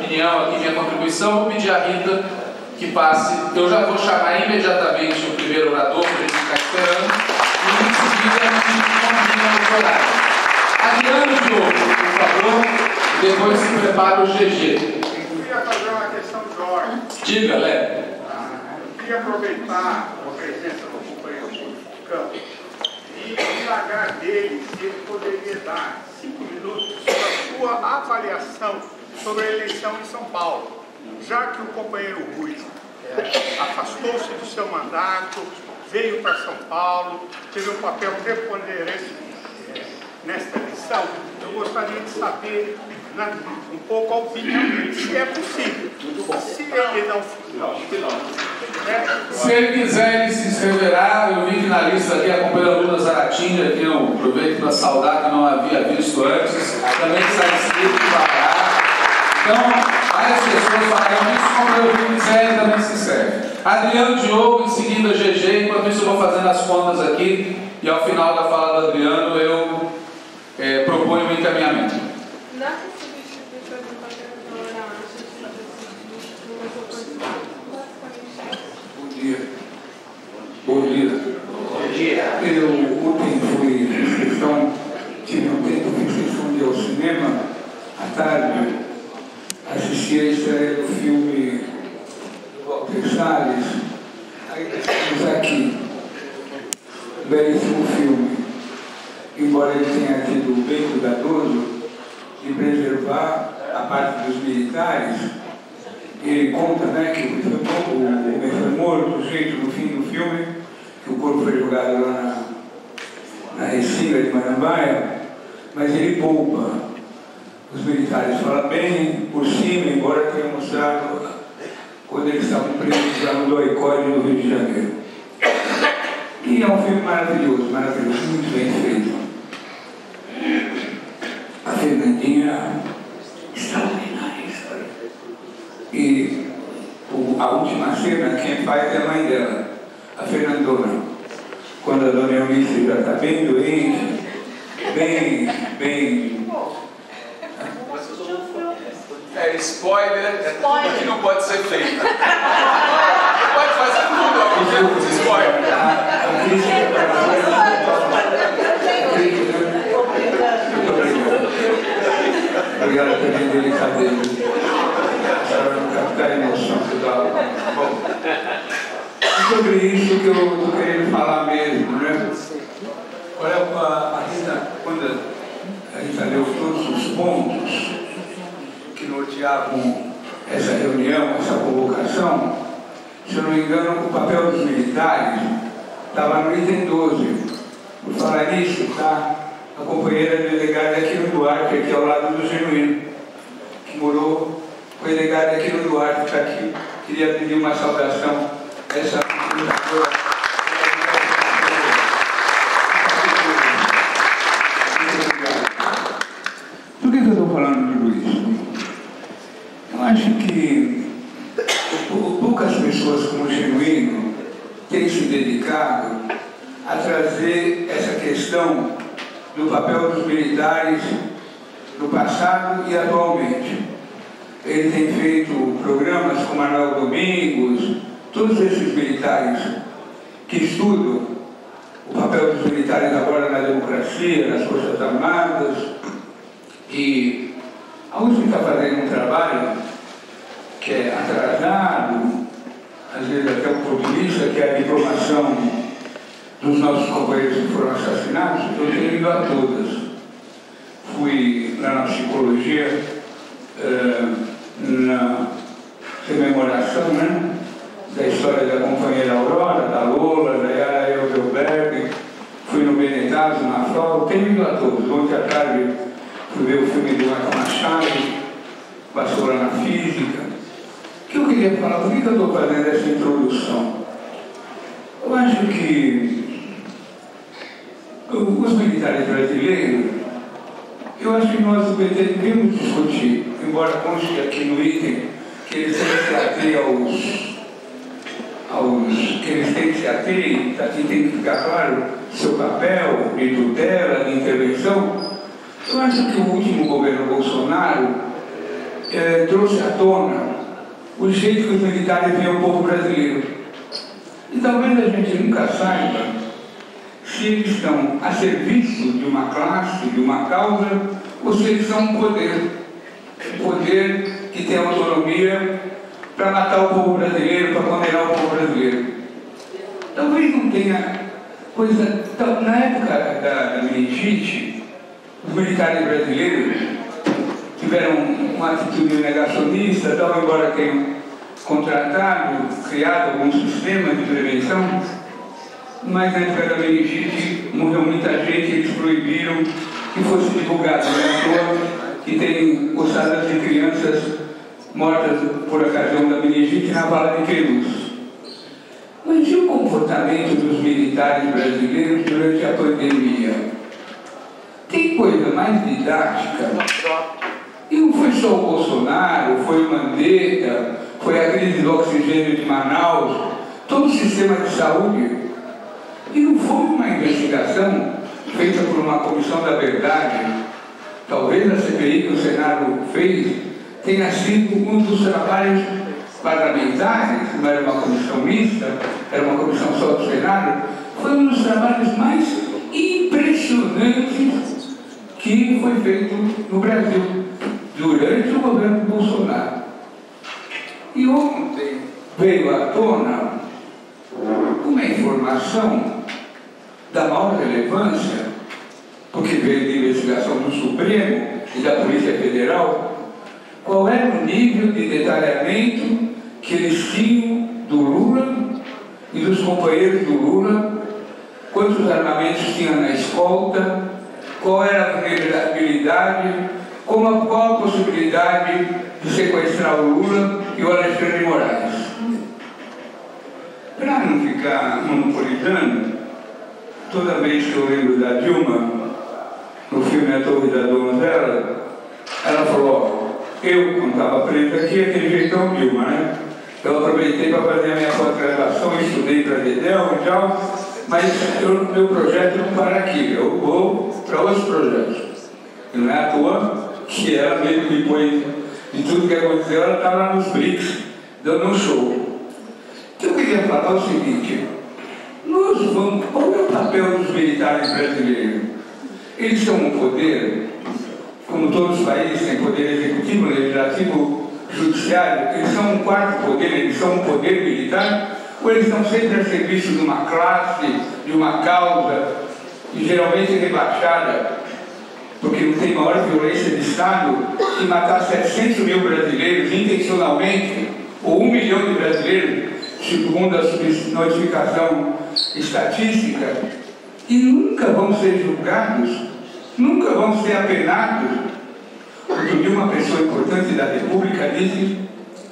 opinião aqui, minha contribuição. Vou pedir à Rita que passe. Eu já vou chamar imediatamente o primeiro orador, para a gente ficar esperando, e em seguida a gente combina os horários. Adriano Diogo, por favor, e depois se prepara o GG. Eu queria fazer uma questão de ordem. Diga, Léo. Eu queria aproveitar a presença do companheiro Campo e indagar dele se ele poderia dar 5 minutos sobre a sua avaliação sobre a eleição em São Paulo, já que o companheiro Rui afastou-se do seu mandato, veio para São Paulo, teve um papel preponderante nesta eleição. Eu gostaria de saber um pouco a opinião dele, se é possível. Se ele não. Se ele quiser, ele se inscreverá. Eu vi que na lista aqui a companheira Luna Zaratinga, que eu aproveito para saudar, que não havia visto antes, também está inscrito para cá. Então, várias pessoas farão isso, como eu vi, quiser, ele também se inscreve. Adriano Diogo, em seguida GG, enquanto isso eu vou fazendo as contas aqui, e ao final da fala do Adriano eu proponho um encaminhamento. Bom dia. Eu ontem fui sessão, tive um tempo de sessão de ir ao cinema, à tarde, assisti a estreia do filme do Walter Salles. Aí estamos aqui, belíssimo filme, embora ele tenha tido o bem cuidadoso de preservar a parte dos militares. Ele conta, né, que o homem foi morto, o jeito no fim do filme, que o corpo foi jogado lá na Restinga de Marambaia, mas ele poupa os militares. Fala bem por cima, embora tenha mostrado quando eles estavam presos lá no Doicode, no Rio de Janeiro. E é um filme maravilhoso, maravilhoso, muito bem feito. A Fernandinha, extraordinária. E a última cena, quem faz é a mãe dela, a Fernandona. Quando a dona Eunice já está bem doente, bem... Spoiler, é tudo que não pode ser feito. Pode fazer tudo ao mesmo tempo, spoiler. Obrigado pela delicadeza. Da emoção que dá. Bom, sobre isso que eu estou querendo falar mesmo, né? Olha, a Rita, quando a Rita leu todos os pontos que norteavam essa reunião, essa convocação, se eu não me engano, o papel dos militares estava no item 12. Por falar nisso, tá? A companheira delegada aqui no Duarte, aqui ao lado do Genuíno, que morou. O delegado aqui no Duarte está aqui, queria pedir uma saudação a essa lutadora. Por que eu estou falando tudo isso? Eu acho que poucas pessoas como o Genuíno têm se dedicado a trazer essa questão do papel dos militares no passado e atualmente. Ele tem feito programas com Manuel Domingos, todos esses militares que estudam o papel dos militares agora na democracia, nas Forças Armadas. E a USP está fazendo um trabalho que é atrasado, às vezes até um pouco de vista, que é a diplomação dos nossos companheiros que foram assassinados. Eu tenho ido a todas. Fui lá na psicologia, na rememoração, né, da história da companheira Aurora, da Lola, da Yara Elberberg, fui no Benetazo, na FROL, tenho ido a todos. Ontem à tarde fui ver o filme do Marco Machado, passou lá na Física. O que eu queria falar? Por que eu estou fazendo essa introdução? Eu acho que os militares brasileiros, eu acho que nós do PT devemos discutir, embora conste aqui no item que eles têm que se ater que eles têm que se ater, aqui tem que ficar claro seu papel de tutela, de intervenção. Eu acho que o último governo Bolsonaro trouxe à tona o jeito que os militares veem o povo brasileiro. E talvez a gente nunca saiba se eles estão a serviço de uma classe, de uma causa, ou se eles são um poder. Um poder que tem autonomia para matar o povo brasileiro, para condenar o povo brasileiro. Talvez não tenha coisa... Na época da meningite, os militares brasileiros tiveram uma atitude negacionista, embora tenham contratado, criado alguns sistemas de prevenção, mas na época da meningite morreu muita gente, eles proibiram que fosse divulgado. Que tem ossadas de crianças mortas por ocasião da meningite na Vala de Queluz. Mas e o comportamento dos militares brasileiros durante a pandemia? Tem coisa mais didática? E não foi só o Bolsonaro, foi o Mandetta, foi a crise do oxigênio de Manaus, todo o sistema de saúde. E não foi uma investigação feita por uma comissão da verdade. Talvez a CPI que o Senado fez tenha sido um dos trabalhos parlamentares, não era uma comissão mista, era uma comissão só do Senado, foi um dos trabalhos mais impressionantes que foi feito no Brasil, durante o governo Bolsonaro. E ontem veio à tona uma informação da maior relevância, porque veio de investigação do Supremo e da Polícia Federal, qual era o nível de detalhamento que eles tinham do Lula e dos companheiros do Lula, quantos armamentos tinham na escolta, qual era a vulnerabilidade, qual a possibilidade de sequestrar o Lula e o Alexandre de Moraes. Para não ficar monopolizando, toda vez que eu lembro da Dilma, no filme A Torre da Donzela, ela falou, eu, quando estava preso aqui, aquele jeitão Dilma, né? Eu aproveitei para fazer a minha pós-graduação, estudei para Dedéu e tal, mas meu projeto não para aqui, eu vou para outros projetos. E não é à toa que ela mesmo, depois de tudo que aconteceu, ela estava lá nos BRICS, dando um show. Então eu queria falar o seguinte, qual é o papel dos militares brasileiros? Eles são um poder, como todos os países têm poder executivo, legislativo, judiciário, eles são um quarto poder, eles são um poder militar, ou eles estão sempre a serviço de uma classe, de uma causa, e geralmente rebaixada, porque não tem maior violência de Estado que matar 700 mil brasileiros intencionalmente, ou 1 milhão de brasileiros, segundo a notificação estatística, e nunca vão ser julgados, nunca vão ser apenados. Outro dia uma pessoa importante da República disse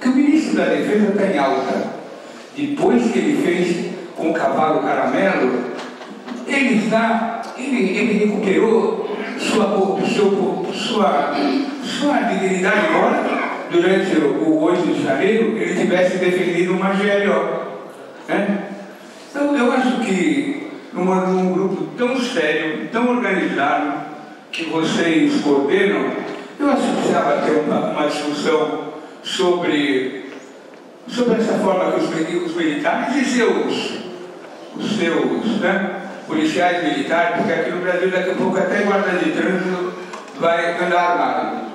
que o ministro da Defesa está em alta. Depois que ele fez com o cavalo caramelo, ele recuperou sua dignidade agora. Durante o 8 de janeiro, ele tivesse defendido uma GLO. Né? Então, eu acho que num grupo tão sério, tão organizado, que vocês coordenam, eu acho que precisava ter uma discussão sobre essa forma que os militares e os seus policiais militares, porque aqui no Brasil daqui a pouco até guarda de trânsito vai andar armado.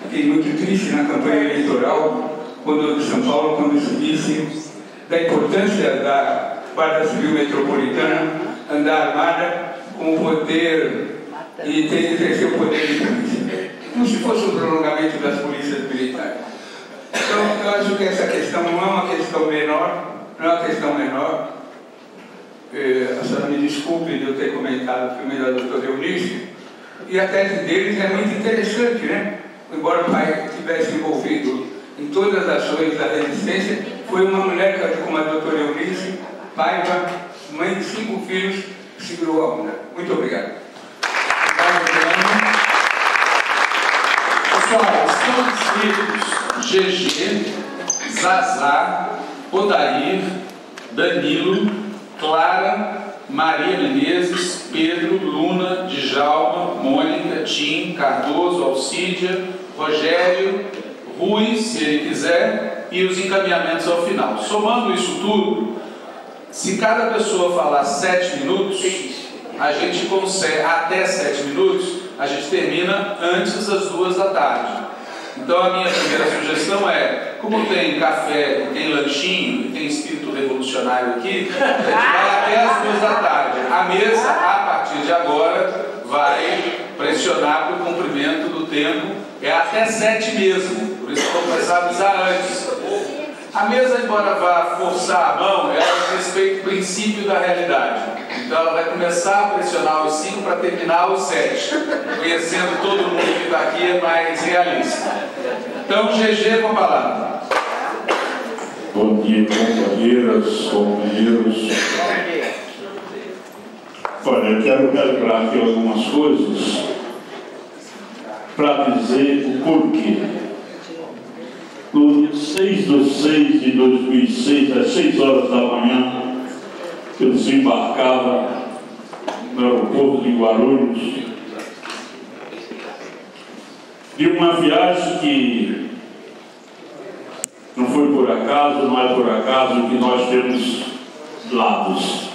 Fiquei muito triste na campanha eleitoral, quando de São Paulo, quando se disse da importância da Guarda Civil Metropolitana andar armada com o poder e ter que exercer o poder de polícia, como se fosse um prolongamento das polícias militares. Então, eu acho que essa questão não é uma questão menor, a senhora me desculpe de eu ter comentado o filme da doutora Eunice, e a tese deles é muito interessante, né? Embora o pai estivesse envolvido em todas as ações da resistência, foi uma mulher como a doutora Eunice Paiva, mãe de 5 filhos, que segurou a onda. Muito obrigado. Pessoal, estão inscritos GG, Zazá, Odair, Danilo, Clara, Maria Menezes, Pedro, Luna, Djalma, Mônica, Tim, Cardoso, Alcídia, Rogério, Rui, se ele quiser, e os encaminhamentos ao final. Somando isso tudo, se cada pessoa falar 7 minutos, a gente consegue, até 7 minutos, a gente termina antes das 2 da tarde. Então a minha primeira sugestão é, como tem café, tem lanchinho, e tem espírito revolucionário aqui, a gente vai até as 2 da tarde. A mesa, a partir de agora, vai pressionar para o cumprimento do tempo, é até 7 mesmo, por isso vou começar a avisar antes. A mesa, embora vá forçar a mão, ela respeita o princípio da realidade. Então ela vai começar a pressionar os 5 para terminar os 7. Conhecendo todo mundo que está aqui, é mais realista. Então, GG com a palavra. Bom dia, companheiras, companheiros. Olha, eu quero lembrar aqui algumas coisas para dizer o porquê. No dia 6/6/2006, às 6 horas da manhã, eu desembarcava no aeroporto de Guarulhos de uma viagem que não foi por acaso, não é por acaso que nós temos lados.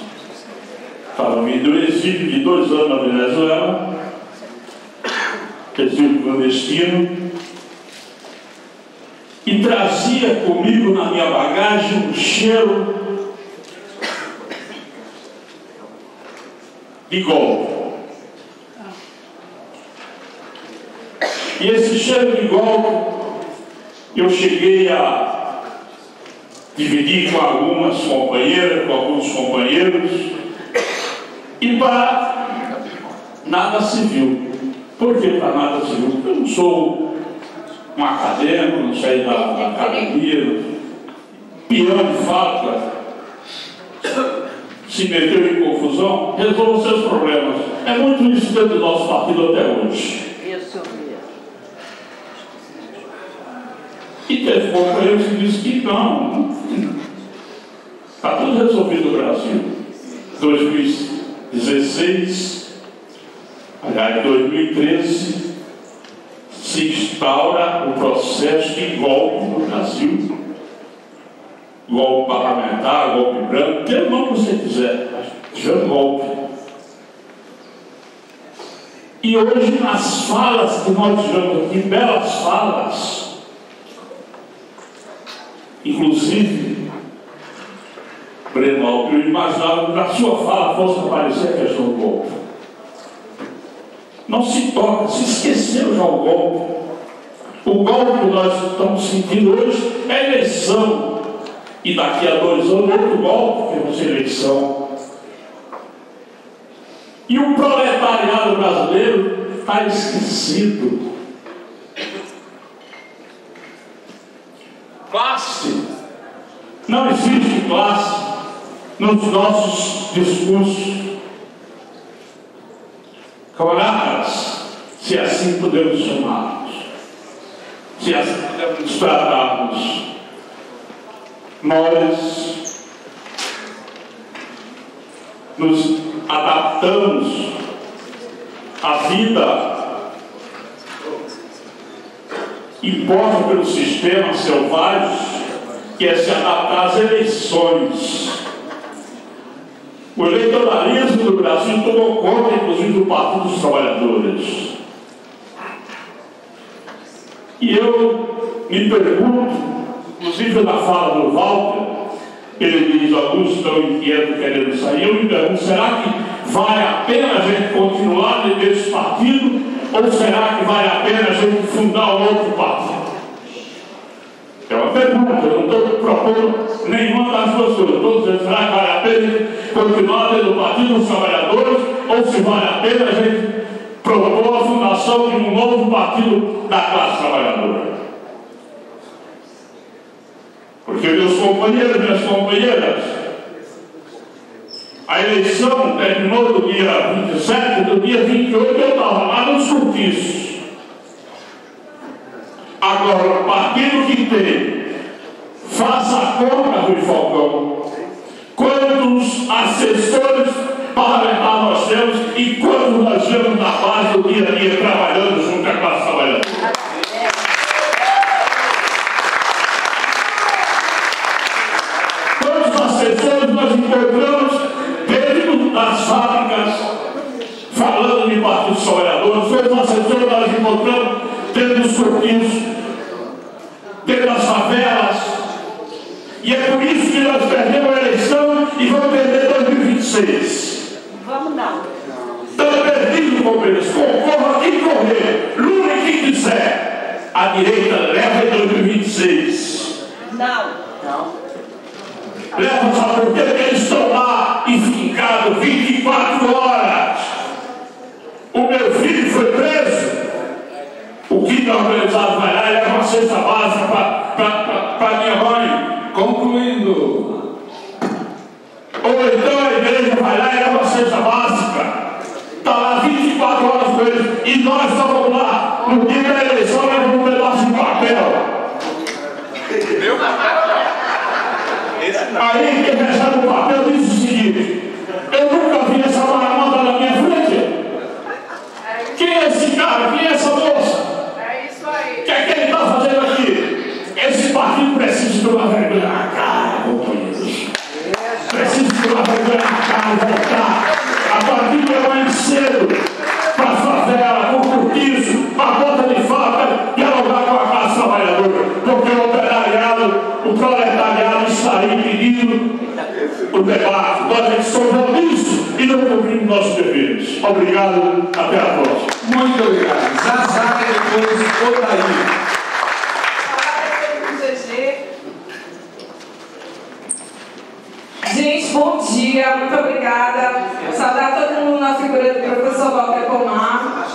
Estava vindo um exílio de 2 anos na Venezuela, exílio clandestino, e trazia comigo na minha bagagem um cheiro de golpe. E esse cheiro de golpe eu cheguei a dividir com algumas companheiras, com alguns companheiros, e para nada civil. Por que para nada civil? Porque eu não sou um acadêmico, não sei da academia, peão de fábrica, se meteu em confusão, resolva seus problemas. É muito isso dentro do nosso partido até hoje. Isso mesmo. E teve companheiros que disse que não, está tudo resolvido no Brasil. 2016, aliás, 2013, se instaura o processo de golpe no Brasil. Golpe parlamentar, golpe branco, que nome você quiser, chama golpe. E hoje, nas falas que nós tivemos aqui, belas falas, inclusive, Breno Alto, eu imaginava que na sua fala fosse aparecer a questão do golpe. Não se toca, se esqueceu já o golpe. O golpe que nós estamos sentindo hoje é eleição. E daqui a 2 anos, outro golpe, que vai ser eleição. E o proletariado brasileiro está esquecido. Classe. Não existe classe nos nossos discursos. Camaradas, se assim podemos chamarmos, se assim podemos tratarmos, nós nos adaptamos à vida imposta pelo sistema selvagem, que é se adaptar às eleições. O eleitoralismo do Brasil tomou conta, inclusive, do Partido dos Trabalhadores. E eu me pergunto, inclusive na fala do Walter, ele diz: alguns estão inquietos querendo sair. Eu me pergunto, será que vale a pena a gente continuar dentro desse partido? Ou será que vale a pena a gente fundar um outro partido? É uma pergunta, eu não estou propondo nenhuma das duas coisas. Estou dizendo, será que vale a pena continuar dentro do Partido dos Trabalhadores? Ou se vale a pena a gente propor a fundação de um novo partido da classe trabalhadora? Porque, meus companheiros e minhas companheiras, a eleição terminou do dia 27, do dia 28 eu estava lá nos cortiços. Agora, o partido que tem, faça a conta, Rui Falcão, quantos assessores parlamentares nós temos e quantos nós vemos na base do dia a dia trabalhando junto à classe trabalhadora. dentro dos cortiços, dentro das favelas. E é por isso que nós perdemos a eleição e vamos perder 2026. Vamos não. Estamos perdidos, companheiros. Concorra quem correr. Lula e quem quiser. A direita leva em 2026. Não. Leva, sabe por quê? Porque eles estão lá enfincados 24 horas. O meu filho foi preso. O crime organizado vai lá e leva uma cesta básica para minha mãe. Concluindo. Ou então a igreja vai lá e leva uma cesta básica. Está lá 24 horas com eles. E nós estamos lá. No dia da eleição levamos um pedaço de papel. Meu papel? Aí quem recebe o papel diz o seguinte: eu nunca vi essa marmota na minha frente. Quem é esse cara? Quem é essa moça? É isso aí. O que é que ele está fazendo aqui? Esse partido precisa de uma vergonha na cara, companheiros. Precisa de uma vergonha na cara e voltar. A partir de amanhã cedo, para a favela, para o cortiço, para a ponta de faca, dialogar com a classe trabalhadora. Porque o operariado, o proletariado está aí pedindo o debate. Nós é que somos isso e não cumprimos nossos deveres. Obrigado, até a próxima. Muito obrigado. Zazá e depois Odair. Gente, bom dia, muito obrigada. Saudar todo mundo na figura do professor Walter Pomar.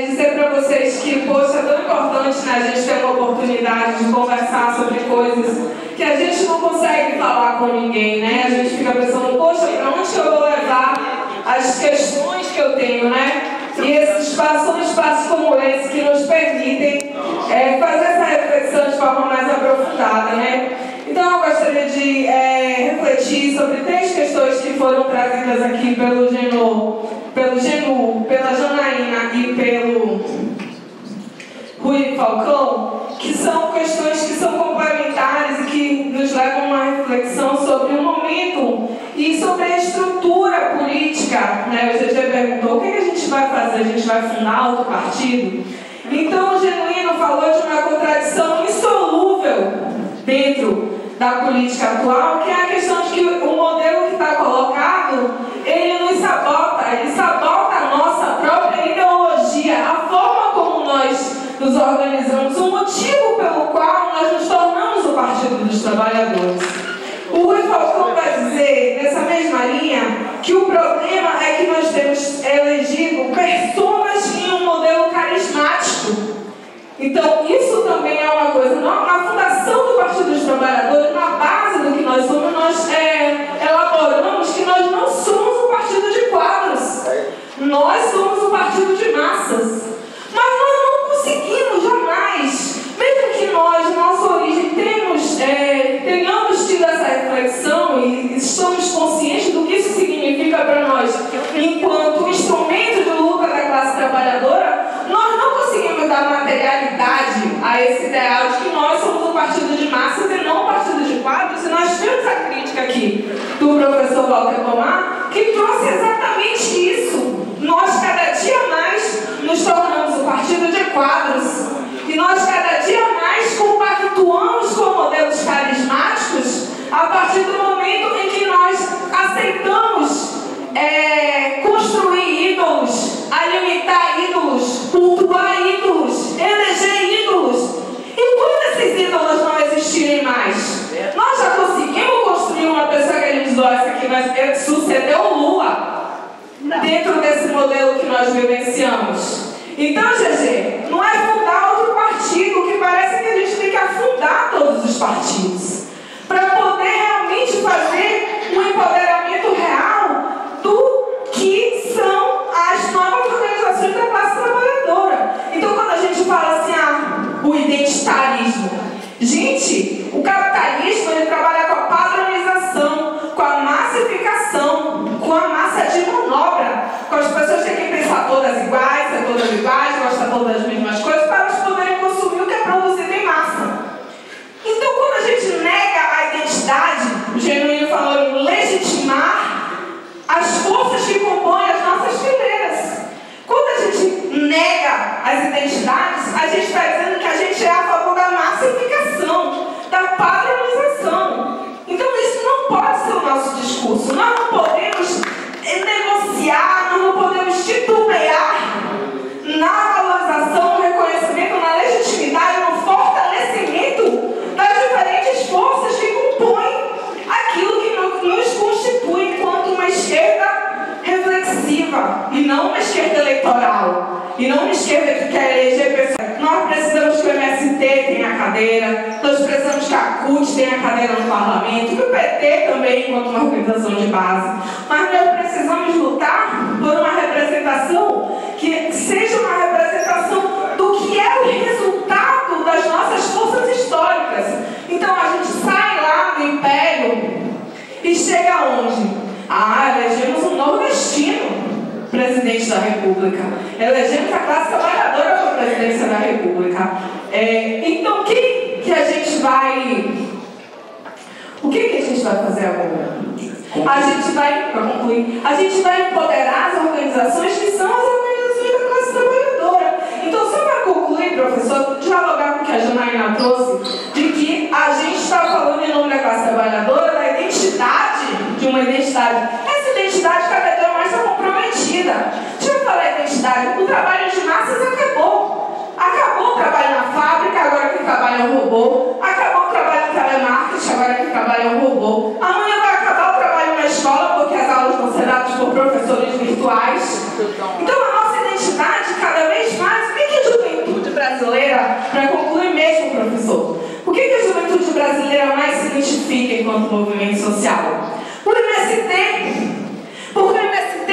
Dizer para vocês que, poxa, é tão importante, né, a gente ter uma oportunidade de conversar sobre coisas que a gente não consegue falar com ninguém, né? A gente fica pensando, poxa, para onde eu vou levar as questões que eu tenho, né? E esse espaço são espaços como esse que nos permitem fazer essa reflexão de forma mais aprofundada, né? Então eu gostaria de refletir sobre 3 questões que foram trazidas aqui pelo Genu, pela Janaína e pelo Rui Falcão, que são questões que são complementares e que nos levam a uma reflexão sobre o momento e sobre a estrutura política, né? O GG perguntou, o que a gente vai fazer? A gente vai fundar outro partido? Então o Genuíno falou de uma contradição insolúvel dentro da política atual, que é a questão de que o modelo que está colocado, ele nos sabota, ele sabota a nossa própria ideologia, a forma como nós nos organizamos, o motivo pelo qual nós nos tornamos o Partido dos Trabalhadores. O Rui Falcão vai dizer, nessa mesma linha, que o problema é que nós temos elegido pessoas em um modelo carismático. Então, isso também é uma coisa. Na fundação do Partido dos Trabalhadores, na base do que nós somos, nós elaboramos que nós não somos um partido de quadros. Nós somos um partido de massas. Mas nós não conseguimos jamais, mesmo que nós, nossa origem, tenhamos tido essa reflexão e estamos conscientes do que isso significa para nós, enquanto instrumento de luta da classe trabalhadora, nós não conseguimos dar materialidade a esse ideal de que nós somos um partido de massas e não um partido de quadros. E nós temos a crítica aqui do professor Walter Pomar, que trouxe exatamente isso. Nós, cada dia mais, nos tornamos um partido de quadros. E nós, cada dia mais, compactuamos com modelos carismáticos a partir do momento em que nós aceitamos construir ídolos, alimentar ídolos, cultuar ídolos, eleger ídolos. E quando esses ídolos não existirem mais, nós já conseguimos construir uma pessoa que a gente diz, essa aqui vai suceder o Lula dentro desse modelo que nós vivenciamos. Então, GG, não é fundar outro partido, que parece que a gente tem que afundar todos os partidos para poder realmente fazer um empoderamento real do que são as novas organizações da classe trabalhadora. Então, quando a gente fala assim, o identitarismo, gente, o capitalismo, ele trabalha com a padronização, com a massificação, com a massa de manobra, com as pessoas que têm que pensar todas iguais, ser todas iguais, gostar todas discurso. Nós não podemos negociar, nós não podemos titubear na valorização, no reconhecimento, na legitimidade, no fortalecimento das diferentes forças que compõem aquilo que nos constitui enquanto uma esquerda reflexiva e não uma esquerda eleitoral, e não uma esquerda que quer eleger pessoas. Nós precisamos que o MST tenha cadeira, nós precisamos que a CUT tenha cadeira no parlamento, que o PT também, enquanto uma organização de base. Mas nós precisamos lutar por uma representação que seja uma representação do que é o resultado das nossas forças históricas. Então a gente sai lá do Império e chega aonde? Elegemos um nordestino presidente da República. Elegemos a classe trabalhadora para a presidência da República. Então, o que a gente vai fazer agora? A gente vai, para concluir, a gente vai empoderar as organizações que são as organizações da classe trabalhadora. Então, só para concluir, professor, dialogar com o que a Janaína trouxe, de que a gente está falando em nome da classe trabalhadora, da identidade, de uma identidade. Essa identidade cada dia mais está comprometida. Deixa eu falar identidade. O trabalho de massas acabou. Acabou o trabalho na fábrica, agora quem trabalha é um robô. Acabou o trabalho no telemarketing, agora quem trabalha é um robô. Amanhã vai acabar o trabalho na escola, porque as aulas vão ser dadas por professores virtuais. Então a nossa identidade, cada vez mais, o que é a juventude brasileira, para concluir mesmo, professor, o que a juventude brasileira mais se identifica enquanto movimento social? O MST. Porque o MST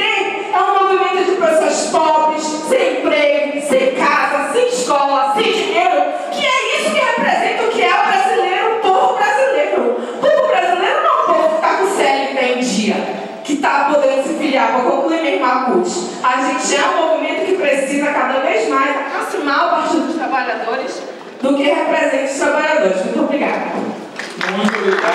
é um movimento de pessoas pobres, sem emprego, sem casa, sem escola, sem dinheiro, que é isso que representa o que é o brasileiro, o povo brasileiro. O povo brasileiro não é um povo que está com o CLT em dia, que está podendo se filiar, para concluir mesmo a CUT. A gente é um movimento que precisa cada vez mais aproximar o Partido dos Trabalhadores do que representa os trabalhadores. Muito obrigada. Muito obrigado.